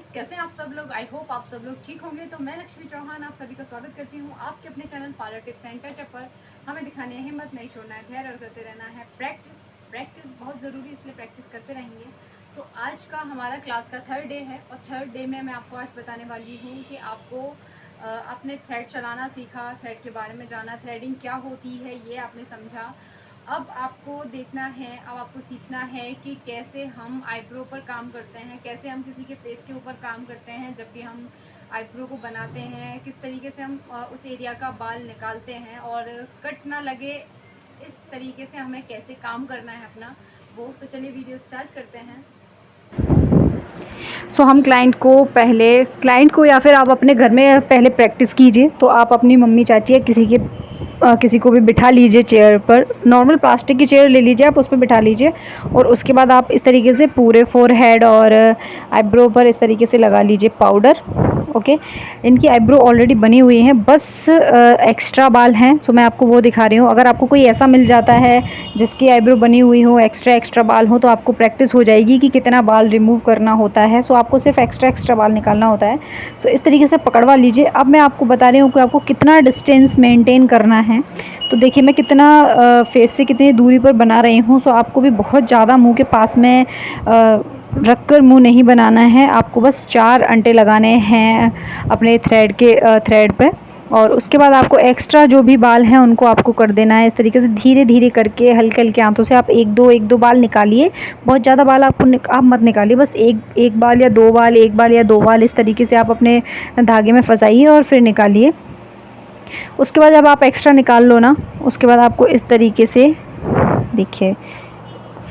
Guys, कैसे हैं आप सब लोग। आई होप आप सब लोग ठीक होंगे। तो मैं लक्ष्मी चौहान आप सभी का स्वागत करती हूँ आपके अपने channel parlour tips and touch-up पर। हमें दिखानी है हिम्मत, नहीं छोड़ना है धैर्य और करते रहना है प्रैक्टिस। प्रैक्टिस बहुत ज़रूरी, इसलिए प्रैक्टिस करते रहेंगे। सो आज का हमारा क्लास का थर्ड डे है और थर्ड डे में मैं आपको आज बताने वाली हूँ कि आपको अपने थ्रेड चलाना सीखा, थ्रेड के बारे में जाना, थ्रेडिंग क्या होती है ये आपने समझा। अब आपको देखना है, अब आपको सीखना है कि कैसे हम आईब्रो पर काम करते हैं, कैसे हम किसी के फेस के ऊपर काम करते हैं। जब भी हम आईब्रो को बनाते हैं, किस तरीके से हम उस एरिया का बाल निकालते हैं और कट ना लगे, इस तरीके से हमें कैसे काम करना है अपना वो। सो चलिए वीडियो स्टार्ट करते हैं। हम क्लाइंट को या फिर आप अपने घर में पहले प्रैक्टिस कीजिए। तो आप अपनी मम्मी, चाची या किसी को भी बिठा लीजिए चेयर पर। नॉर्मल प्लास्टिक की चेयर ले लीजिए, आप उस पर बिठा लीजिए और उसके बाद आप इस तरीके से पूरे फोरहेड और आईब्रो पर इस तरीके से लगा लीजिए पाउडर। ओके, इनकी आईब्रो ऑलरेडी बनी हुई हैं, बस एक्स्ट्रा बाल हैं, तो मैं आपको वो दिखा रही हूँ। अगर आपको कोई ऐसा मिल जाता है जिसकी आईब्रो बनी हुई हो, एक्स्ट्रा बाल हो, तो आपको प्रैक्टिस हो जाएगी कि कितना बाल रिमूव करना होता है। सो आपको सिर्फ एक्स्ट्रा बाल निकालना होता है। सो इस तरीके से पकड़वा लीजिए। अब मैं आपको बता रही हूँ कि आपको कितना डिस्टेंस मेंटेन करना है। तो देखिए मैं कितना फेस से कितनी दूरी पर बना रही हूँ। सो आपको भी बहुत ज़्यादा मुंह के पास में रख कर मुँह नहीं बनाना है। आपको बस 4 अंटे लगाने हैं अपने थ्रेड पे, और उसके बाद आपको एक्स्ट्रा जो भी बाल हैं उनको आपको कर देना है। इस तरीके से धीरे धीरे करके हल्के हल्के हाथों से आप एक दो बाल निकालिए। बहुत ज़्यादा बाल आप मत निकालिए, बस एक बाल या दो बाल, एक बाल या दो बाल, इस तरीके से आप अपने धागे में फंसाइए और फिर निकालिए। उसके बाद जब आप एक्स्ट्रा निकाल लो ना, उसके बाद आपको इस तरीके से देखिए,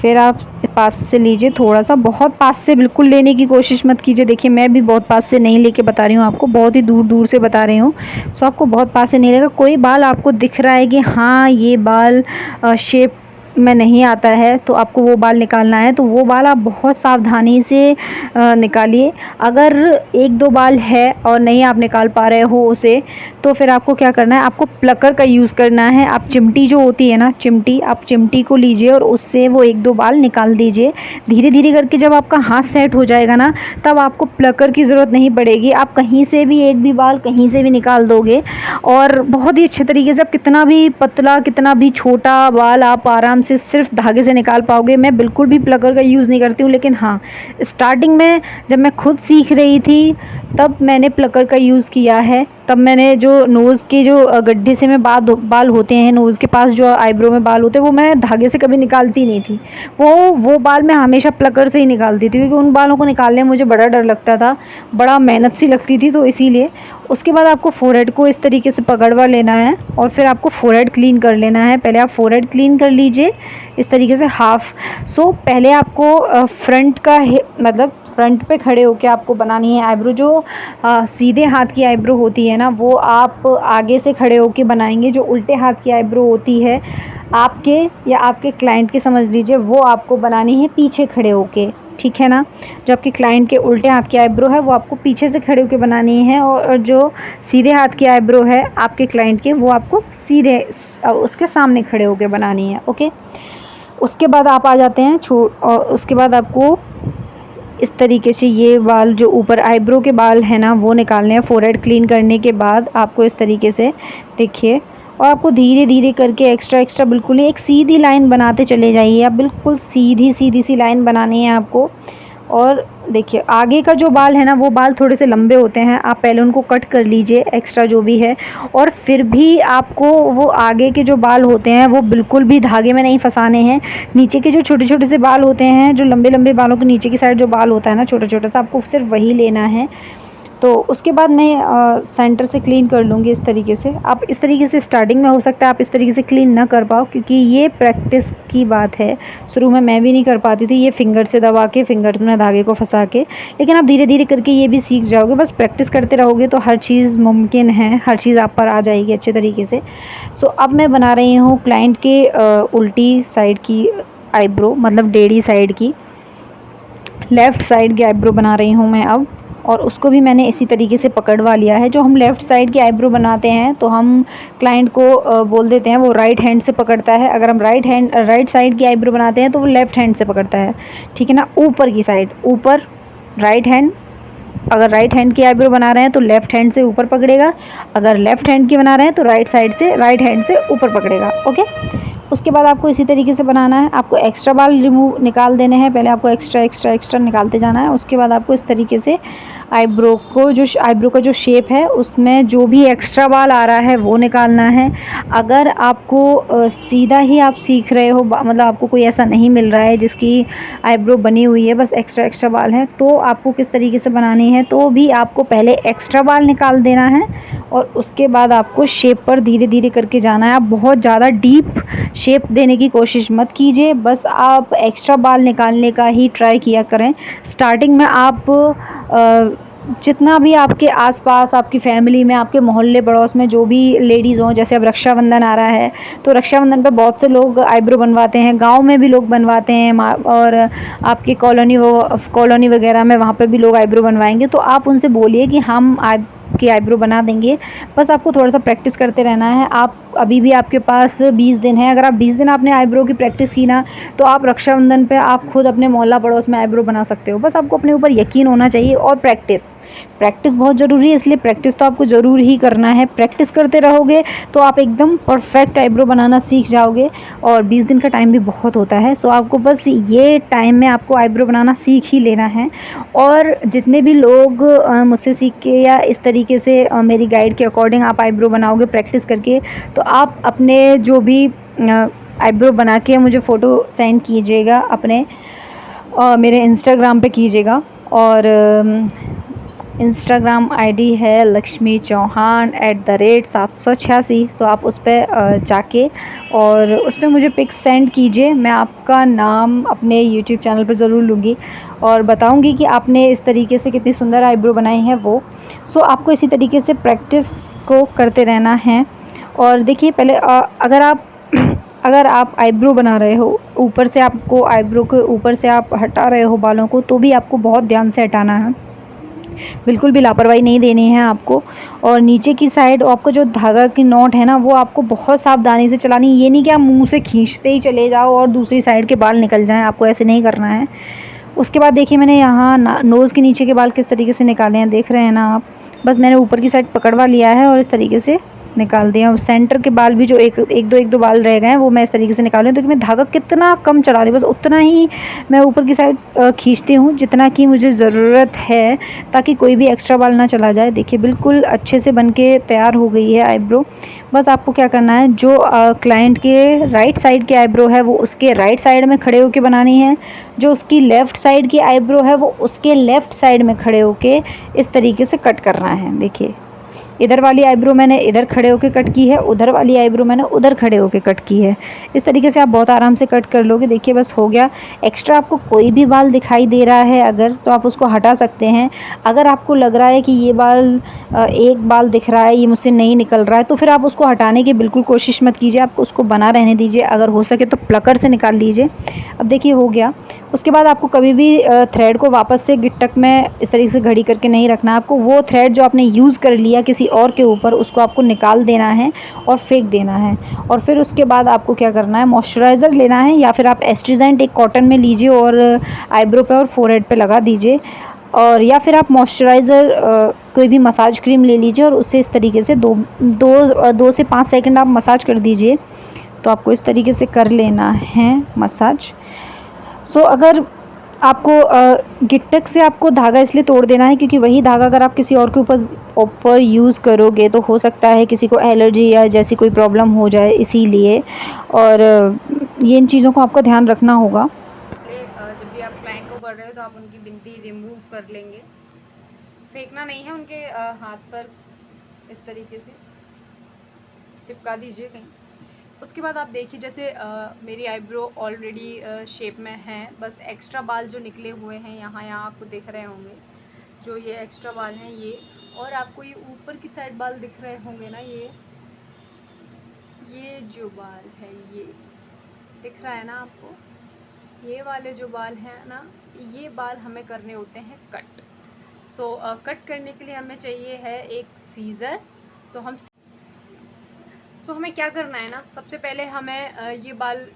फिर आप पास से लीजिए थोड़ा सा। बहुत पास से बिल्कुल लेने की कोशिश मत कीजिए। देखिए मैं भी बहुत पास से नहीं लेके बता रही हूँ आपको, बहुत ही दूर दूर से बता रही हूँ। सो आपको बहुत पास से नहीं लगेगा। कोई बाल आपको दिख रहा है कि हाँ ये बाल शेप में नहीं आता है, तो आपको वो बाल निकालना है। तो वो बाल आप बहुत सावधानी से निकालिए। अगर एक दो बाल है और नहीं आप निकाल पा रहे हो उसे, तो फिर आपको क्या करना है, आपको प्लकर का यूज़ करना है। आप चिमटी जो होती है ना, आप चिमटी को लीजिए और उससे वो एक दो बाल निकाल दीजिए। धीरे धीरे करके जब आपका हाथ सेट हो जाएगा ना, तब आपको प्लकर की ज़रूरत नहीं पड़ेगी। आप कहीं से भी एक भी बाल कहीं से भी निकाल दोगे और बहुत ही अच्छे तरीके से, आप कितना भी पतला, कितना भी छोटा बाल आप आराम से सिर्फ धागे से निकाल पाओगे। मैं बिल्कुल भी प्लकर का यूज़ नहीं करती हूँ, लेकिन हाँ स्टार्टिंग में जब मैं खुद सीख रही थी तब मैंने प्लकर का यूज़ किया है। तब मैंने जो नोज़ के जो गड्ढे से में बाल होते हैं, नोज़ के पास जो आईब्रो में बाल होते हैं, वो मैं धागे से कभी निकालती नहीं थी। वो बाल मैं हमेशा प्लकर से ही निकालती थी, क्योंकि उन बालों को निकालने में मुझे बड़ा डर लगता था, बड़ा मेहनत सी लगती थी, तो इसीलिए। उसके बाद आपको फोरहेड को इस तरीके से पकड़वा लेना है और फिर आपको फोरहेड क्लीन कर लेना है। पहले आप फोरहेड क्लीन कर लीजिए इस तरीके से हाफ। सो पहले आपको फ्रंट का मतलब फ्रंट पे खड़े होके आपको बनानी है आईब्रो। जो सीधे हाथ की आईब्रो होती है ना, वो आप आगे से खड़े होके बनाएंगे। जो उल्टे हाथ की आईब्रो होती है आपके या आपके क्लाइंट की समझ लीजिए, वो आपको बनानी है पीछे खड़े होके, ठीक है ना। जो आपके क्लाइंट के उल्टे हाथ की आईब्रो है वो आपको पीछे से खड़े होके बनानी है, और जो सीधे हाथ की आईब्रो है आपके क्लाइंट के, वो आपको सीधे उसके सामने खड़े होके बनानी है। ओके, उसके बाद आप आ जाते हैं और उसके बाद आपको इस तरीके से ये बाल जो ऊपर आईब्रो के बाल हैं ना, वो निकालने हैं। फोरहेड क्लीन करने के बाद आपको इस तरीके से देखिए, और आपको धीरे धीरे करके एक्स्ट्रा बिल्कुल ही एक सीधी लाइन बनाते चले जाइए। आप बिल्कुल सीधी सी लाइन बनानी है आपको। और देखिए आगे का जो बाल है ना, वो बाल थोड़े से लंबे होते हैं, आप पहले उनको कट कर लीजिए, एक्स्ट्रा जो भी है। और फिर भी आपको वो आगे के जो बाल होते हैं वो बिल्कुल भी धागे में नहीं फंसाने हैं। नीचे के जो छोटे छोटे से बाल होते हैं, जो लंबे लंबे बालों के नीचे की साइड जो बाल होता है ना छोटा छोटा सा, आपको सिर्फ वही लेना है। तो उसके बाद मैं सेंटर से क्लीन कर लूँगी इस तरीके से। आप इस तरीके से स्टार्टिंग में हो सकता है आप इस तरीके से क्लीन ना कर पाओ, क्योंकि ये प्रैक्टिस की बात है। शुरू में मैं भी नहीं कर पाती थी, ये फिंगर से दबा के, फिंगर में धागे को फंसा के। लेकिन आप धीरे धीरे करके ये भी सीख जाओगे। बस प्रैक्टिस करते रहोगे तो हर चीज़ मुमकिन है, हर चीज़ आप पर आ जाएगी अच्छे तरीके से। सो अब मैं बना रही हूँ क्लाइंट के उल्टी साइड की आईब्रो, मतलब टेढ़ी साइड की, लेफ़्ट साइड की आईब्रो बना रही हूँ मैं अब। और उसको भी मैंने इसी तरीके से पकड़वा लिया है। जो हम लेफ़्ट साइड की आईब्रो बनाते हैं, तो हम क्लाइंट को बोल देते हैं वो राइट हैंड से पकड़ता है। अगर हम राइट साइड की आईब्रो बनाते हैं तो वो लेफ़्ट हैंड से पकड़ता है, ठीक है ना। ऊपर की साइड, ऊपर राइट हैंड, अगर राइट हैंड की आईब्रो बना रहे हैं तो लेफ़्ट हैंड से ऊपर पकड़ेगा, अगर लेफ़्ट हैंड की बना रहे हैं तो राइट साइड से राइट हैंड से ऊपर पकड़ेगा। ओके, उसके बाद आपको इसी तरीके से बनाना है। आपको एक्स्ट्रा बाल रिमूव निकाल देने हैं, पहले आपको एक्स्ट्रा निकालते जाना है। उसके बाद आपको इस तरीके से आईब्रो का जो शेप है उसमें जो भी एक्स्ट्रा बाल आ रहा है वो निकालना है। अगर आपको सीधा ही आप सीख रहे हो, मतलब आपको कोई ऐसा नहीं मिल रहा है जिसकी आईब्रो बनी हुई है, बस एक्स्ट्रा बाल हैं, तो आपको किस तरीके से बनानी है, तो भी आपको पहले एक्स्ट्रा बाल निकाल देना है और उसके बाद आपको शेप पर धीरे धीरे करके जाना है। आप बहुत ज़्यादा डीप शेप देने की कोशिश मत कीजिए, बस आप एक्स्ट्रा बाल निकालने का ही ट्राई किया करें। स्टार्टिंग में आप जितना भी आपके आसपास, आपकी फैमिली में, आपके मोहल्ले पड़ोस में जो भी लेडीज़ हों, जैसे अब रक्षाबंधन आ रहा है तो रक्षाबंधन पे बहुत से लोग आईब्रो बनवाते हैं, गांव में भी लोग बनवाते हैं, और आपकी कॉलोनी वगैरह में वहाँ पे भी लोग आईब्रो बनवाएंगे, तो आप उनसे बोलिए कि हम आपकी आईब्रो बना देंगे। बस आपको थोड़ा सा प्रैक्टिस करते रहना है। आप अभी भी आपके पास 20 दिन है, अगर आप 20 दिन आपने आईब्रो की प्रैक्टिस की ना, तो आप रक्षाबंधन पे आप खुद अपने मोहल्ला पड़ोस में आईब्रो बना सकते हो। बस आपको अपने ऊपर यकीन होना चाहिए और प्रैक्टिस बहुत ज़रूरी है, इसलिए प्रैक्टिस तो आपको ज़रूर ही करना है। प्रैक्टिस करते रहोगे तो आप एकदम परफेक्ट आईब्रो बनाना सीख जाओगे, और 20 दिन का टाइम भी बहुत होता है। सो आपको बस ये टाइम में आपको आईब्रो बनाना सीख ही लेना है। और जितने भी लोग मुझसे सीख के या इस तरीके से मेरी गाइड के अकॉर्डिंग आप आईब्रो बनाओगे प्रैक्टिस करके, तो आप अपने जो भी आईब्रो बना के मुझे फ़ोटो सेंड कीजिएगा अपने मेरे इंस्टाग्राम पे कीजिएगा। और इंस्टाग्राम आईडी है लक्ष्मी चौहान @786। सो आप उस पर जाके और उस पर मुझे पिक्स सेंड कीजिए। मैं आपका नाम अपने यूट्यूब चैनल पर ज़रूर लूँगी और बताऊँगी कि आपने इस तरीके से कितनी सुंदर आईब्रो बनाई है वो। सो आपको इसी तरीके से प्रैक्टिस को करते रहना है। और देखिए पहले अगर आप आईब्रो बना रहे हो, ऊपर से आपको आईब्रो के ऊपर से आप हटा रहे हो बालों को, तो भी आपको बहुत ध्यान से हटाना है, बिल्कुल भी लापरवाही नहीं देनी है आपको। और नीचे की साइड आपका जो धागा की नॉट है ना, वो आपको बहुत सावधानी से चलानी है। ये नहीं कि आप मुंह से खींचते ही चले जाओ और दूसरी साइड के बाल निकल जाएं, आपको ऐसे नहीं करना है। उसके बाद देखिए मैंने यहाँ नोज़ के नीचे के बाल किस तरीके से निकाले हैं, देख रहे हैं ना आप। बस मैंने ऊपर की साइड पकड़वा लिया है और इस तरीके से निकाल दिया। और सेंटर के बाल भी जो एक दो बाल रह गए हैं वो मैं इस तरीके से निकाल रही हूँ, तो कि मैं धागा कितना कम चला रही हूँ, बस उतना ही मैं ऊपर की साइड खींचती हूँ जितना कि मुझे ज़रूरत है, ताकि कोई भी एक्स्ट्रा बाल ना चला जाए। देखिए बिल्कुल अच्छे से बन के तैयार हो गई है आईब्रो। बस आपको क्या करना है, जो क्लाइंट के राइट साइड की आईब्रो है वो उसके राइट साइड में खड़े होके बनानी है, जो उसकी लेफ़्ट साइड की आईब्रो है वो उसके लेफ़्ट साइड में खड़े होके इस तरीके से कट करना है। देखिए इधर वाली आईब्रो मैंने इधर खड़े होकर कट की है, उधर वाली आईब्रो मैंने उधर खड़े होकर कट की है। इस तरीके से आप बहुत आराम से कट कर लोगे। देखिए बस हो गया। एक्स्ट्रा आपको कोई भी बाल दिखाई दे रहा है अगर, तो आप उसको हटा सकते हैं। अगर आपको लग रहा है कि ये एक बाल दिख रहा है, ये मुझसे नहीं निकल रहा है, तो फिर आप उसको हटाने की बिल्कुल कोशिश मत कीजिए, आप उसको बना रहने दीजिए। अगर हो सके तो प्लकर से निकाल लीजिए। अब देखिए हो गया। उसके बाद आपको कभी भी थ्रेड को वापस से गिट्टक में इस तरीके से घड़ी करके नहीं रखना। आपको वो थ्रेड जो आपने यूज़ कर लिया किसी और के ऊपर, उसको आपको निकाल देना है और फेंक देना है। और फिर उसके बाद आपको क्या करना है, मॉइस्चराइज़र लेना है, या फिर आप एस्ट्रीजेंट एक कॉटन में लीजिए और आईब्रो पे और फोरहेड पे लगा दीजिए। और या फिर आप मॉइस्चराइज़र कोई भी मसाज क्रीम ले लीजिए और उससे इस तरीके से दो से 5 सेकंड आप मसाज कर दीजिए। तो आपको इस तरीके से कर लेना है मसाज। सो अगर आपको गिट्टक से आपको धागा इसलिए तोड़ देना है क्योंकि वही धागा अगर आप किसी और के ऊपर यूज़ करोगे तो हो सकता है किसी को एलर्जी या जैसी कोई प्रॉब्लम हो जाए, इसीलिए। और ये इन चीज़ों को आपको ध्यान रखना होगा। जब भी आप क्लाइंट को कर रहे हो तो आप उनकी बिंदी रिमूव कर लेंगे, फेंकना नहीं है, उनके हाथ पर इस तरीके से चिपका दीजिए कहीं। उसके बाद आप देखिए जैसे मेरी आईब्रो ऑलरेडी शेप में है, बस एक्स्ट्रा बाल जो निकले हुए हैं यहाँ आपको दिख रहे होंगे, जो ये एक्स्ट्रा बाल हैं ये, और आपको ये ऊपर की साइड बाल दिख रहे होंगे ना, ये जो बाल है ये दिख रहा है ना आपको, ये वाले जो बाल हैं ना, ये बाल हमें करने होते हैं कट। सो कट करने के लिए हमें चाहिए है एक सीज़र। सो हमें क्या करना है ना, सबसे पहले हमें ये बाल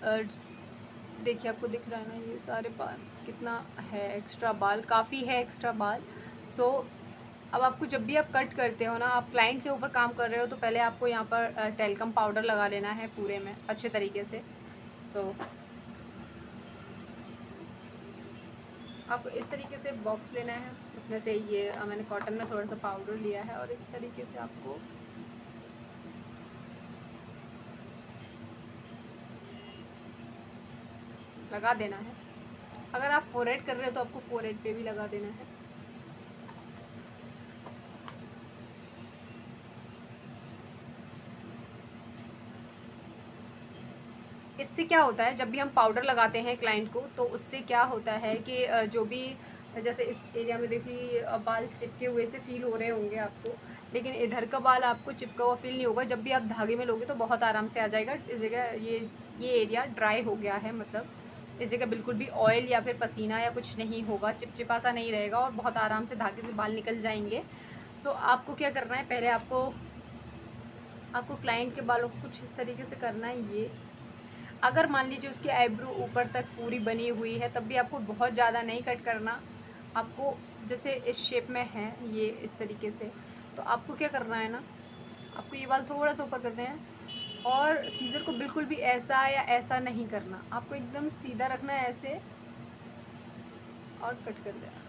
देखिए आपको दिख रहा है ना, ये सारे बाल कितना है एक्स्ट्रा बाल, काफ़ी है एक्स्ट्रा बाल। सो अब आपको जब भी आप कट करते हो ना, आप क्लाइंट के ऊपर काम कर रहे हो, तो पहले आपको यहाँ पर टेल्कम पाउडर लगा लेना है पूरे में अच्छे तरीके से। सो आपको इस तरीके से बॉक्स लेना है, उसमें से ये मैंने कॉटन में थोड़ा सा पाउडर लिया है और इस तरीके से आपको लगा देना है। अगर आप फोरहेड कर रहे हो तो आपको फोरहेड पे भी लगा देना है। इससे क्या होता है, जब भी हम पाउडर लगाते हैं क्लाइंट को, तो उससे क्या होता है कि जो भी, जैसे इस एरिया में देखिए बाल चिपके हुए से फील हो रहे होंगे आपको, लेकिन इधर का बाल आपको चिपका हुआ फील नहीं होगा। जब भी आप धागे में लोगे तो बहुत आराम से आ जाएगा। इस जगह ये एरिया ड्राई हो गया है, मतलब इस जगह बिल्कुल भी ऑयल या फिर पसीना या कुछ नहीं होगा, चिपचिपा सा नहीं रहेगा और बहुत आराम से धागे से बाल निकल जाएंगे। सो आपको क्या करना है, पहले आपको क्लाइंट के बालों को कुछ इस तरीके से करना है। ये अगर मान लीजिए उसकी आईब्रो ऊपर तक पूरी बनी हुई है, तब भी आपको बहुत ज़्यादा नहीं कट करना। आपको जैसे इस शेप में है ये इस तरीके से, तो आपको क्या करना है ना, आपको ये बाल थोड़ा सा ऊपर करते हैं और सीज़र को बिल्कुल भी ऐसा या ऐसा नहीं करना, आपको एकदम सीधा रखना है ऐसे और कट कर देना।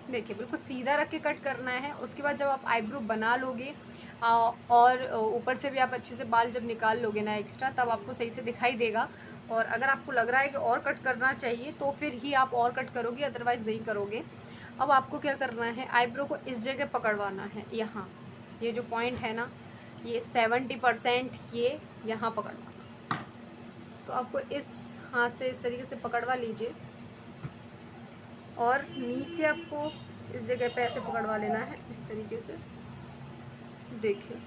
देखिए बिल्कुल सीधा रख के कट करना है। उसके बाद जब आप आईब्रो बना लोगे और ऊपर से भी आप अच्छे से बाल जब निकाल लोगे ना एक्स्ट्रा, तब आपको सही से दिखाई देगा। और अगर आपको लग रहा है कि और कट करना चाहिए तो फिर ही आप और कट करोगे, अदरवाइज़ नहीं करोगे। अब आपको क्या करना है, आईब्रो को इस जगह पकड़वाना है, यहाँ ये जो पॉइंट है ना, ये 70% ये यहाँ पकड़वाना। तो आपको इस हाथ से इस तरीके से पकड़वा लीजिए और नीचे आपको इस जगह पे ऐसे पकड़वा लेना है इस तरीके से। देखिए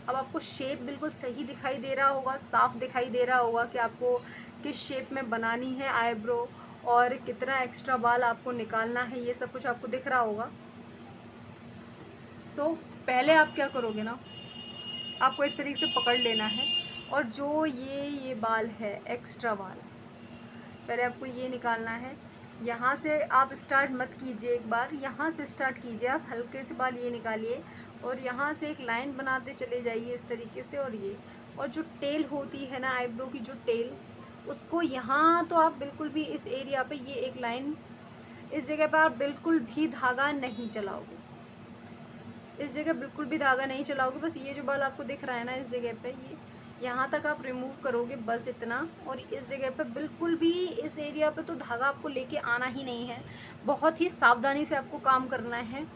अब आपको शेप बिल्कुल सही दिखाई दे रहा होगा, साफ दिखाई दे रहा होगा कि आपको किस शेप में बनानी है आईब्रो और कितना एक्स्ट्रा बाल आपको निकालना है, ये सब कुछ आपको दिख रहा होगा। सो पहले आप क्या करोगे ना, आपको इस तरीके से पकड़ लेना है और जो ये बाल है एक्स्ट्रा बाल, पहले आपको ये निकालना है। यहाँ से आप स्टार्ट मत कीजिए, एक बार यहाँ से स्टार्ट कीजिए, आप हल्के से बाल ये निकालिए और यहाँ से एक लाइन बनाते चले जाइए इस तरीके से। और जो टेल होती है ना आईब्रो की, जो टेल, उसको यहाँ तो आप बिल्कुल भी इस एरिया पे ये एक लाइन, इस जगह पर आप बिल्कुल भी धागा नहीं चलाओगे, इस जगह बिल्कुल भी धागा नहीं चलाओगे। बस ये जो बाल आपको दिख रहा है ना इस जगह पे, ये यहाँ तक आप रिमूव करोगे, बस इतना। और इस जगह पे बिल्कुल भी इस एरिया पे तो धागा आपको लेके आना ही नहीं है, बहुत ही सावधानी से आपको काम करना है।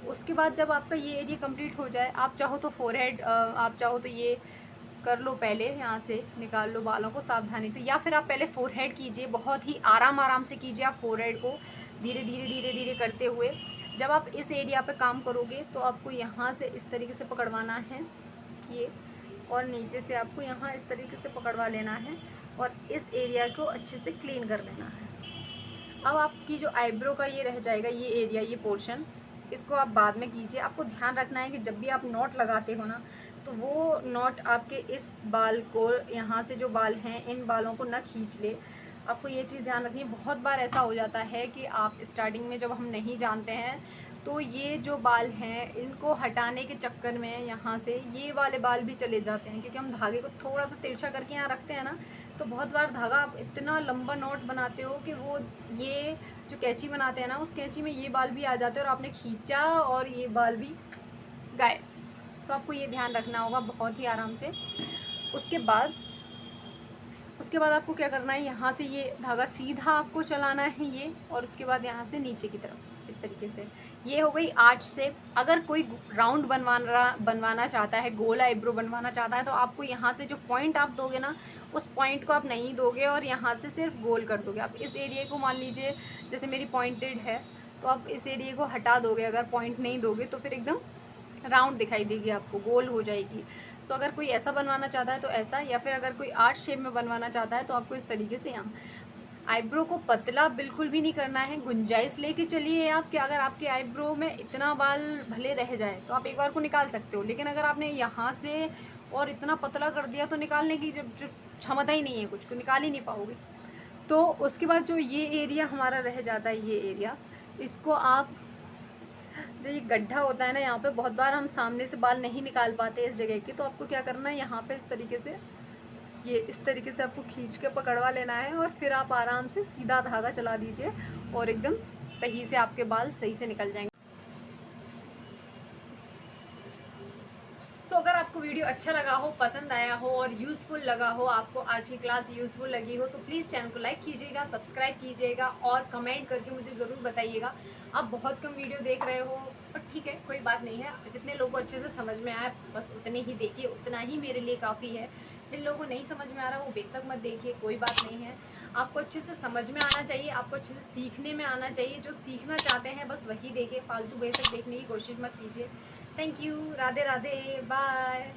उसके बाद जब आपका ये एरिया कंप्लीट हो जाए, आप चाहो तो फोरहेड, आप चाहो तो ये कर लो, पहले यहाँ से निकाल लो बालों को सावधानी से, या फिर आप पहले फोरहेड कीजिए, बहुत ही आराम से कीजिए आप फोरहेड को, धीरे धीरे करते हुए। जब आप इस एरिया पे काम करोगे तो आपको यहाँ से इस तरीके से पकड़वाना है ये, और नीचे से आपको यहाँ इस तरीके से पकड़वा लेना है और इस एरिया को अच्छे से क्लीन कर लेना है। अब आपकी जो आईब्रो का ये रह जाएगा, ये एरिया, ये पोर्शन, इसको आप बाद में कीजिए। आपको ध्यान रखना है कि जब भी आप नॉट लगाते हो ना, तो वो नॉट आपके इस बाल को, यहाँ से जो बाल हैं, इन बालों को ना खींच ले। आपको ये चीज़ ध्यान रखनी है। बहुत बार ऐसा हो जाता है कि आप स्टार्टिंग में जब हम नहीं जानते हैं, तो ये जो बाल हैं इनको हटाने के चक्कर में यहाँ से ये वाले बाल भी चले जाते हैं, क्योंकि हम धागे को थोड़ा सा तिरछा करके यहाँ रखते हैं ना, तो बहुत बार धागा आप इतना लंबा नॉट बनाते हो कि वो ये जो कैंची बनाते हैं ना, उस कैंची में ये बाल भी आ जाते हैं और आपने खींचा और ये बाल भी गायब। सो आपको ये ध्यान रखना होगा बहुत ही आराम से। उसके बाद आपको क्या करना है, यहाँ से ये धागा सीधा आपको चलाना है ये, और उसके बाद यहाँ से नीचे की तरफ इस तरीके से। ये हो गई आर्च शेप। अगर कोई राउंड बनवाना चाहता है, गोल आईब्रो बनवाना चाहता है, तो आपको यहाँ से जो पॉइंट आप दोगे ना, उस पॉइंट को आप नहीं दोगे और यहाँ से सिर्फ गोल कर दोगे। आप इस एरिया को, मान लीजिए जैसे मेरी पॉइंटेड है, तो आप इस एरिया को हटा दोगे। अगर पॉइंट नहीं दोगे तो फिर एकदम राउंड दिखाई देगी, आपको गोल हो जाएगी। सो अगर कोई ऐसा बनवाना चाहता है तो ऐसा, या फिर अगर कोई आर्च शेप में बनवाना चाहता है तो आपको इस तरीके से यहाँ आईब्रो को पतला बिल्कुल भी नहीं करना है। गुंजाइश लेके चलिए आप कि अगर आपके आईब्रो में इतना बाल भले रह जाए तो आप एक बार को निकाल सकते हो, लेकिन अगर आपने यहाँ से और इतना पतला कर दिया तो निकालने की जब जो क्षमता ही नहीं है, कुछ को निकाल ही नहीं पाओगे। तो उसके बाद जो ये एरिया हमारा रह जाता है, ये एरिया, इसको आप, जो ये गड्ढा होता है ना, यहाँ पे बहुत बार हम सामने से बाल नहीं निकाल पाते इस जगह के, तो आपको क्या करना है, यहाँ पे इस तरीके से, ये इस तरीके से आपको खींच के पकड़वा लेना है और फिर आप आराम से सीधा धागा चला दीजिए और एकदम सही से आपके बाल सही से निकल जाएंगे। सो अगर आपको वीडियो अच्छा लगा हो, पसंद आया हो और यूज़फुल लगा हो, आपको आज की क्लास यूज़फुल लगी हो, तो प्लीज़ चैनल को लाइक कीजिएगा, सब्सक्राइब कीजिएगा और कमेंट करके मुझे ज़रूर बताइएगा। आप बहुत कम वीडियो देख रहे हो, पर ठीक है, कोई बात नहीं है। जितने लोगों को अच्छे से समझ में आए बस उतने ही देखिए, उतना ही मेरे लिए काफ़ी है। जिन लोगों को नहीं समझ में आ रहा वो बेशक मत देखिए, कोई बात नहीं है। आपको अच्छे से समझ में आना चाहिए, आपको अच्छे से सीखने में आना चाहिए। जो सीखना चाहते हैं बस वही देखिए, फालतू बेशक देखने की कोशिश मत कीजिए। Thank you, Radhe Radhe, bye.